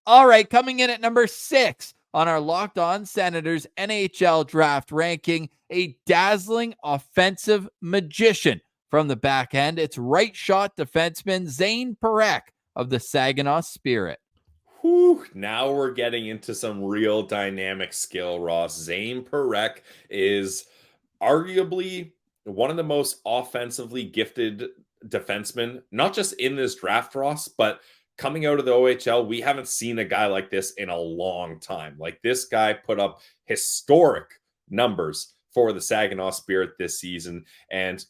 All right, coming in at number 6 on our Locked On Senators NHL draft ranking, a dazzling offensive magician from the back end. It's right shot defenseman Zayne Parekh of the Saginaw Spirit. Whew, now we're getting into some real dynamic skill, Ross. Zayne Parekh is arguably one of the most offensively gifted defensemen, not just in this draft, Ross, but coming out of the OHL. We haven't seen a guy like this in a long time. Like, this guy put up historic numbers for the Saginaw Spirit this season. And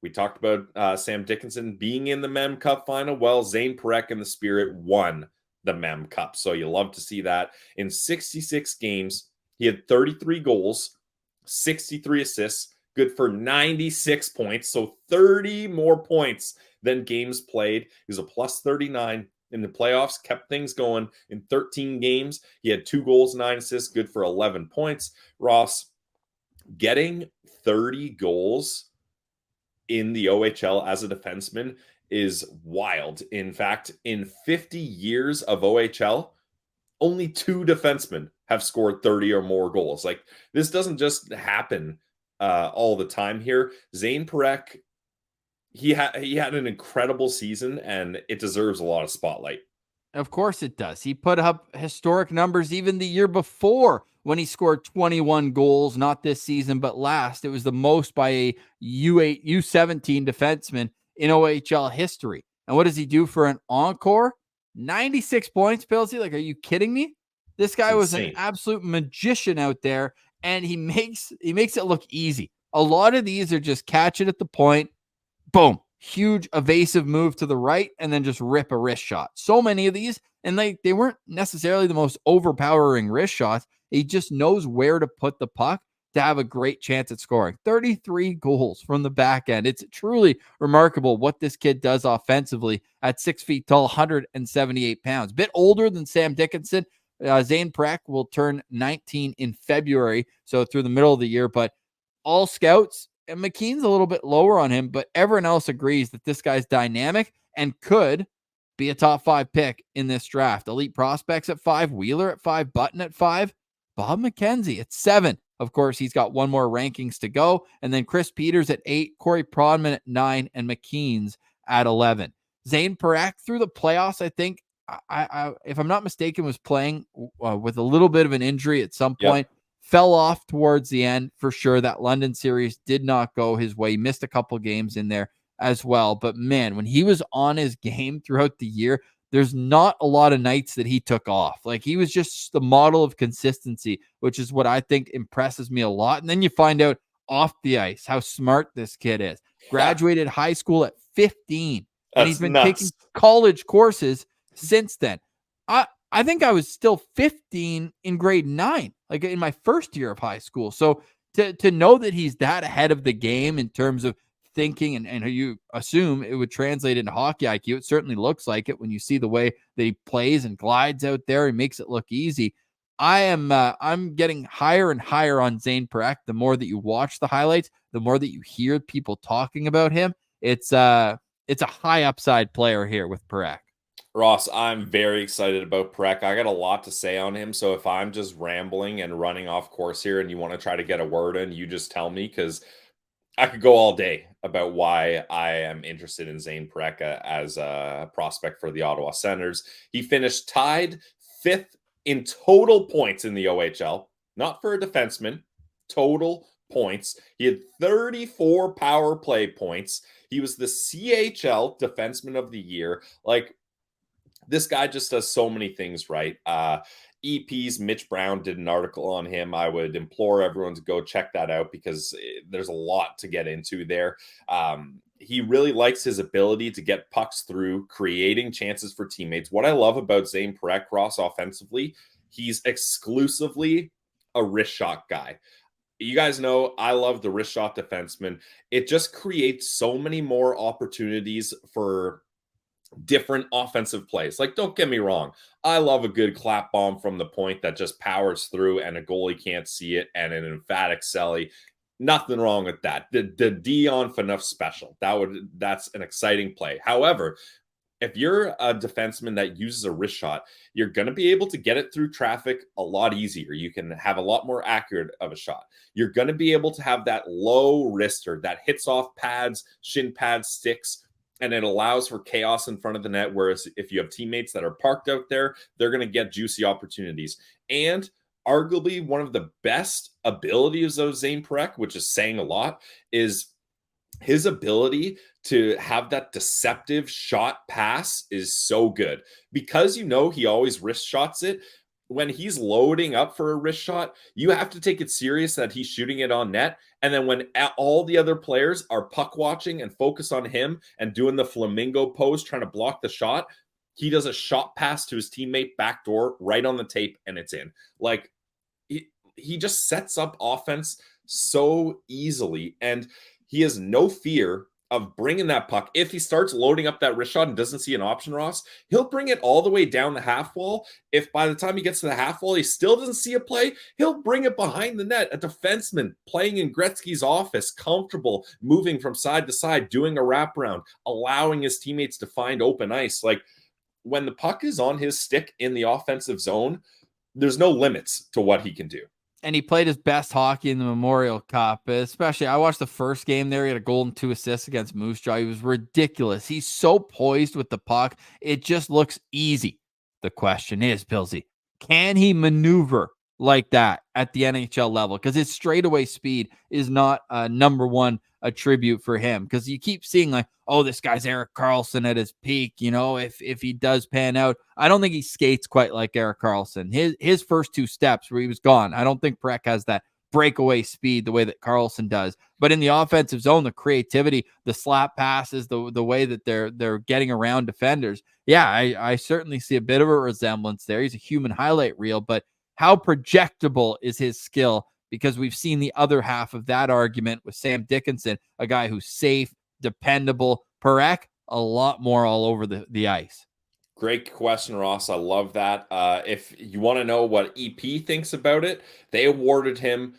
we talked about Sam Dickinson being in the Mem Cup final. Well, Zayne Parekh and the Spirit won the Mem Cup. So you love to see that. In 66 games, he had 33 goals, 63 assists, good for 96 points. So 30 more points than games played. He was a plus 39 in the playoffs, kept things going in 13 games. He had 2 goals, 9 assists, good for 11 points. Ross, getting 30 goals in the OHL as a defenseman is wild. In fact, in 50 years of OHL, only 2 defensemen have scored 30 or more goals. Like, this doesn't just happen all the time here. Zayne Parekh, he had an incredible season, and it deserves a lot of spotlight. Of course it does. He put up historic numbers even the year before when he scored 21 goals, not this season, but last. It was the most by a U8, U17 defenseman in OHL history. And what does he do for an encore? 96 points, Pilsy. Like, are you kidding me? This guy was an absolute magician out there, and he makes it look easy. A lot of these are just catch it at the point, boom, huge evasive move to the right, and then just rip a wrist shot. So many of these, and they weren't necessarily the most overpowering wrist shots. He just knows where to put the puck to have a great chance at scoring. 33 goals from the back end. It's truly remarkable what this kid does offensively at 6 feet tall, 178 pounds. Bit older than Sam Dickinson. Zayne Parekh will turn 19 in February, so through the middle of the year. But all scouts, and McKean's a little bit lower on him, but everyone else agrees that this guy's dynamic and could be a top 5 pick in this draft. Elite prospects at 5, Wheeler at 5, Button at 5, Bob McKenzie at 7. Of course, he's got one more rankings to go. And then Chris Peters at 8, Corey Prodman at 9, and McKean's at 11. Zayne Parekh through the playoffs, I think, I if I'm not mistaken, was playing with a little bit of an injury at some point. Yep. Fell off towards the end for sure. That London series did not go his way. He missed a couple games in there as well. But man, when he was on his game throughout the year, there's not a lot of nights that he took off. Like, he was just the model of consistency, which is what I think impresses me a lot. And then you find out off the ice how smart this kid is. Graduated high school at 15, and he's been taking college courses since then. I think I was still 15 in grade 9, like in my first year of high school. So to know that he's that ahead of the game in terms of thinking, and you assume it would translate into hockey IQ. It certainly looks like it when you see the way that he plays and glides out there. He makes it look easy. I'm getting higher and higher on Zayne Parekh. The more that you watch the highlights, the more that you hear people talking about him. It's a high upside player here with Parekh. Ross, I'm very excited about Parekh. I got a lot to say on him. So if I'm just rambling and running off course here and you want to try to get a word in, you just tell me, because I could go all day about why I am interested in Zayne Parekh as a prospect for the Ottawa Senators. He finished tied 5th in total points in the OHL, not for a defenseman, total points. He had 34 power play points. He was the CHL Defenseman of the Year. Like, this guy just does so many things right. EP's Mitch Brown did an article on him. I would implore everyone to go check that out, because there's a lot to get into there. He really likes his ability to get pucks through, creating chances for teammates. What I love about Zayne Parekh, Ross, offensively, he's exclusively a wrist shot guy. You guys know I love the wrist shot defenseman. It just creates so many more opportunities for different offensive plays. Like, don't get me wrong, I love a good clap bomb from the point that just powers through and a goalie can't see it, and an emphatic celly. Nothing wrong with that. The Dion Phaneuf special, that's an exciting play. However, if you're a defenseman that uses a wrist shot, you're going to be able to get it through traffic a lot easier. You can have a lot more accurate of a shot. You're going to be able to have that low wrister that hits off pads, shin pads, sticks, and it allows for chaos in front of the net. Whereas if you have teammates that are parked out there, they're going to get juicy opportunities. And arguably one of the best abilities of Zayne Parekh, which is saying a lot, is his ability to have that deceptive shot pass is so good, because he always wrist shots it. When he's loading up for a wrist shot, you have to take it serious that he's shooting it on net. And then when all the other players are puck watching and focus on him and doing the flamingo pose trying to block the shot, he does a shot pass to his teammate backdoor right on the tape, and it's in. Like, he just sets up offense so easily, and he has no fear of bringing that puck. If he starts loading up that wrist shot and doesn't see an option, Ross, he'll bring it all the way down the half wall. If by the time he gets to the half wall, he still doesn't see a play, he'll bring it behind the net. A defenseman playing in Gretzky's office, comfortable, moving from side to side, doing a wraparound, allowing his teammates to find open ice. Like, when the puck is on his stick in the offensive zone, there's no limits to what he can do. And he played his best hockey in the Memorial Cup. Especially, I watched the first game there. He had a goal and 2 assists against Moose Jaw. He was ridiculous. He's so poised with the puck. It just looks easy. The question is, Pilsy, can he maneuver like that at the NHL level? Because his straightaway speed is not a number one attribute for him. Because you keep seeing like, oh, this guy's Erik Karlsson at his peak. If he does pan out, I don't think he skates quite like Erik Karlsson. His first 2 steps where he was gone, I don't think Parekh has that breakaway speed the way that Karlsson does. But in the offensive zone, the creativity, the slap passes, the way that they're getting around defenders, yeah, I certainly see a bit of a resemblance there. He's a human highlight reel, but how projectable is his skill? Because we've seen the other half of that argument with Sam Dickinson, a guy who's safe, dependable. Parekh, a lot more all over the ice. Great question, Ross. I love that. If you want to know what EP thinks about it, they awarded him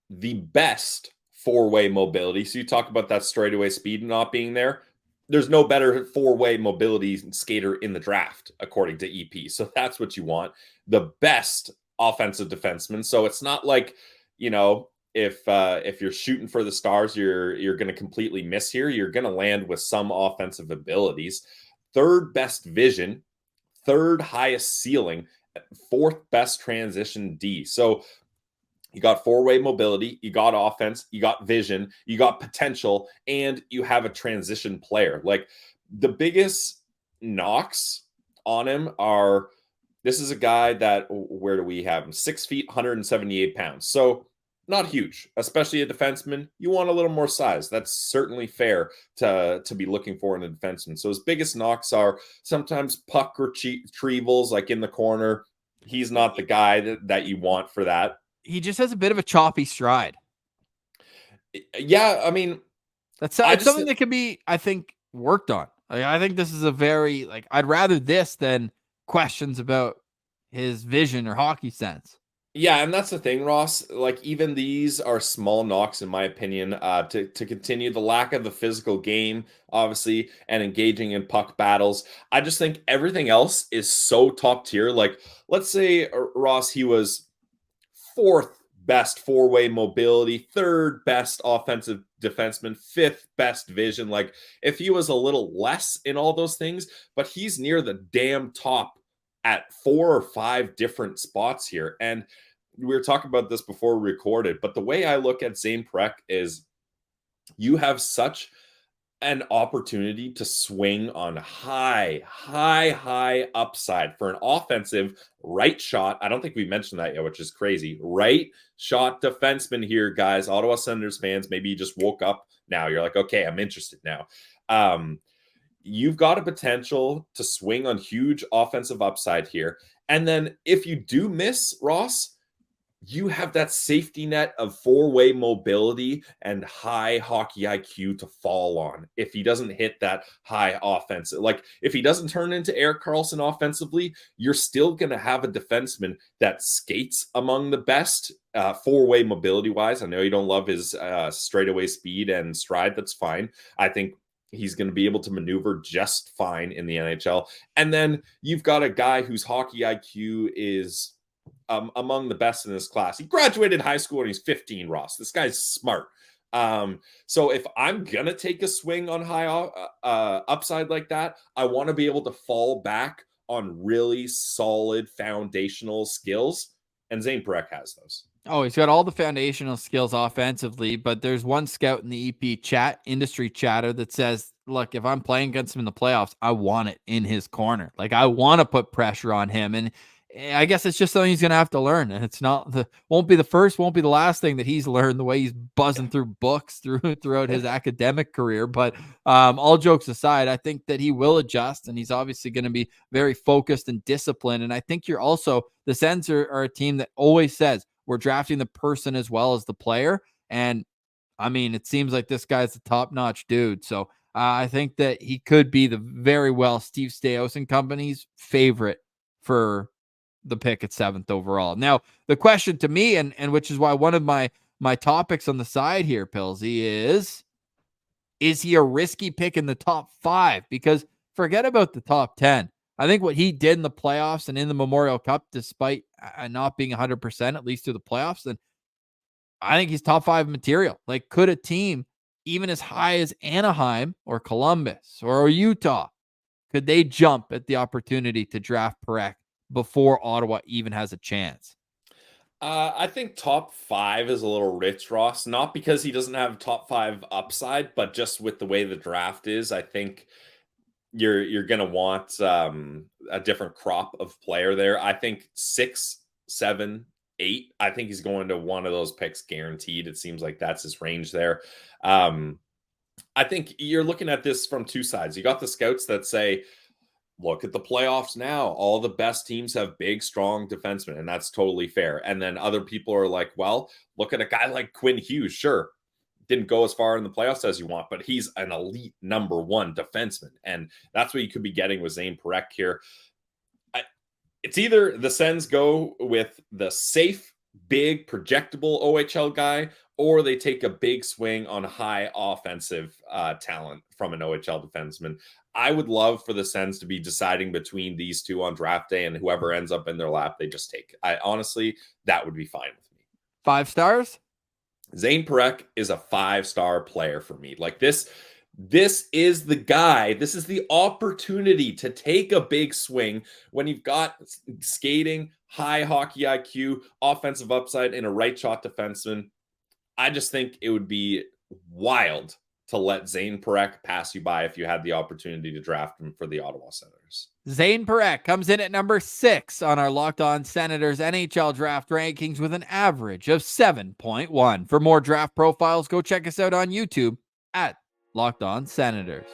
the best 4-way mobility. So you talk about that straightaway speed not being there. There's no better 4-way mobility skater in the draft, according to EP. So that's what you want. The best offensive defenseman. So it's not like, if you're shooting for the stars, you're going to completely miss here. You're going to land with some offensive abilities. 3rd best vision, 3rd highest ceiling, 4th best transition D. So you got 4-way mobility, you got offense, you got vision, you got potential, and you have a transition player. Like, the biggest knocks on him are, this is a guy that, where do we have him? 6 feet, 178 pounds. So not huge, especially a defenseman. You want a little more size. That's certainly fair to be looking for in a defenseman. So his biggest knocks are sometimes puck retrievals, like in the corner. He's not the guy that you want for that. He just has a bit of a choppy stride. Yeah, I mean, that's something that can be, I think, worked on. I think this is a very, I'd rather this than questions about his vision or hockey sense. Yeah, and that's the thing, Ross. Like, even these are small knocks, in my opinion, to continue the lack of the physical game, obviously, and engaging in puck battles. I just think everything else is so top tier. Like, let's say, Ross, he was 4th best 4-way mobility, 3rd best offensive defenseman, 5th best vision. Like, if he was a little less in all those things, but he's near the damn top at 4 or 5 different spots here. And we were talking about this before we recorded, but the way I look at Zayne Parekh is, you have such an opportunity to swing on high upside for an offensive right shot. I don't think we mentioned that yet, which is crazy. Right shot defenseman here, guys. Ottawa Senators fans, maybe you just woke up now. You're like, okay, I'm interested now. You've got a potential to swing on huge offensive upside here. And then if you do miss, Ross, you have that safety net of 4-way mobility and high hockey IQ to fall on if he doesn't hit that high offense. Like, if he doesn't turn into Erik Karlsson offensively, you're still going to have a defenseman that skates among the best 4-way mobility wise. I know you don't love his straightaway speed and stride. That's fine. I think He's going to be able to maneuver just fine in the NHL. And then you've got a guy whose hockey IQ is among the best in this class. He graduated high school when he's 15, Ross. This guy's smart. So if I'm going to take a swing on high upside like that, I want to be able to fall back on really solid foundational skills. And Zayne Parekh has those. Oh, he's got all the foundational skills offensively, but there's one scout in the EP chat, industry chatter, that says, look, if I'm playing against him in the playoffs, I want it in his corner. Like, I want to put pressure on him. And I guess it's just something he's going to have to learn. And it's won't be the first, won't be the last thing that he's learned, the way he's buzzing through books throughout his academic career. But all jokes aside, I think that he will adjust, and he's obviously going to be very focused and disciplined. And I think the Sens are a team that always says, we're drafting the person as well as the player. And I mean, it seems like this guy's a top-notch dude. So I think that he could be very well Steve Staios and company's favorite for the pick at 7th overall. Now, the question to me, and which is why one of my topics on the side here, Pillsy, is he a risky pick in the top 5? Because forget about the top 10. I think what he did in the playoffs and in the Memorial Cup, despite not being 100%, at least through the playoffs, then I think he's top 5 material. Like, could a team, even as high as Anaheim or Columbus or Utah, could they jump at the opportunity to draft Parekh before Ottawa even has a chance? I think top 5 is a little rich, Ross. Not because he doesn't have top 5 upside, but just with the way the draft is, I think you're going to want a different crop of player there. I think 6, 7, 8. I think he's going to one of those picks guaranteed. It seems like that's his range there. I think you're looking at this from two sides. You got the scouts that say, look at the playoffs now. All the best teams have big, strong defensemen, and that's totally fair. And then other people are like, well, look at a guy like Quinn Hughes. Sure, didn't go as far in the playoffs as you want, but he's an elite number 1 defenseman. And that's what you could be getting with Zayne Parekh here. It's either the Sens go with the safe, big, projectable OHL guy, or they take a big swing on high offensive talent from an OHL defenseman. I would love for the Sens to be deciding between these two on draft day, and whoever ends up in their lap, they just take it. Honestly, that would be fine with me. 5 stars? Zayne Parekh is a 5-star player for me. Like, this is the guy. This is the opportunity to take a big swing when you've got skating, high hockey IQ, offensive upside, and a right shot defenseman. I just think it would be wild to let Zayne Parekh pass you by if you had the opportunity to draft him for the Ottawa Senators. Zayne Parekh comes in at number 6 on our Locked On Senators NHL draft rankings with an average of 7.1. For more draft profiles, go check us out on YouTube at Locked On Senators.